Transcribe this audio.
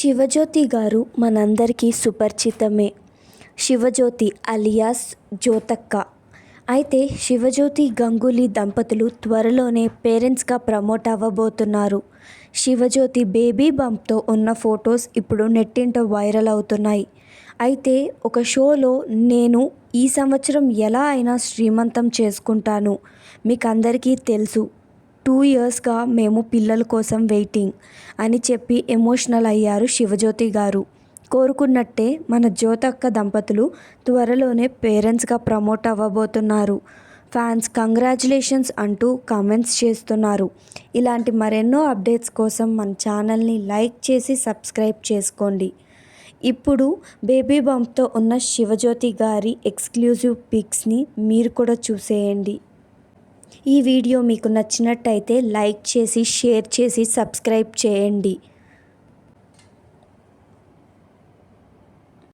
శివజ్యోతి గారు మనందరికీ సుపరిచితమే. శివజ్యోతి అలియాస్ జ్యోతక్క. అయితే శివజ్యోతి గంగూలీ దంపతులు త్వరలోనే పేరెంట్స్గా ప్రమోట్ అవ్వబోతున్నారు. శివజ్యోతి బేబీ బంప్తో ఉన్న ఫొటోస్ ఇప్పుడు నెట్టింట వైరల్ అవుతున్నాయి. అయితే ఒక షోలో నేను ఈ సంవత్సరం ఎలా అయినా శ్రీమంతం చేసుకుంటాను, మీకు అందరికీ తెలుసు, 2 ఇయర్స్గా మేము పిల్లల కోసం వెయిటింగ్ అని చెప్పి ఎమోషనల్ అయ్యారు శివజ్యోతి గారు. కోరుకున్నట్టే మన జ్యోతక్క దంపతులు త్వరలోనే పేరెంట్స్గా ప్రమోట్ అవ్వబోతున్నారు. ఫ్యాన్స్ కంగ్రాచులేషన్స్ అంటూ కామెంట్స్ చేస్తున్నారు. ఇలాంటి మరెన్నో అప్డేట్స్ కోసం మన ఛానల్ని లైక్ చేసి సబ్స్క్రైబ్ చేసుకోండి. ఇప్పుడు బేబీ బంప్తో ఉన్న శివజ్యోతి గారి ఎక్స్క్లూజివ్ పిక్స్ని మీరు కూడా చూసేయండి. ఈ వీడియో మీకు నచ్చినట్టయితే లైక్ చేసి, షేర్ చేసి, సబ్స్క్రైబ్ చేయండి.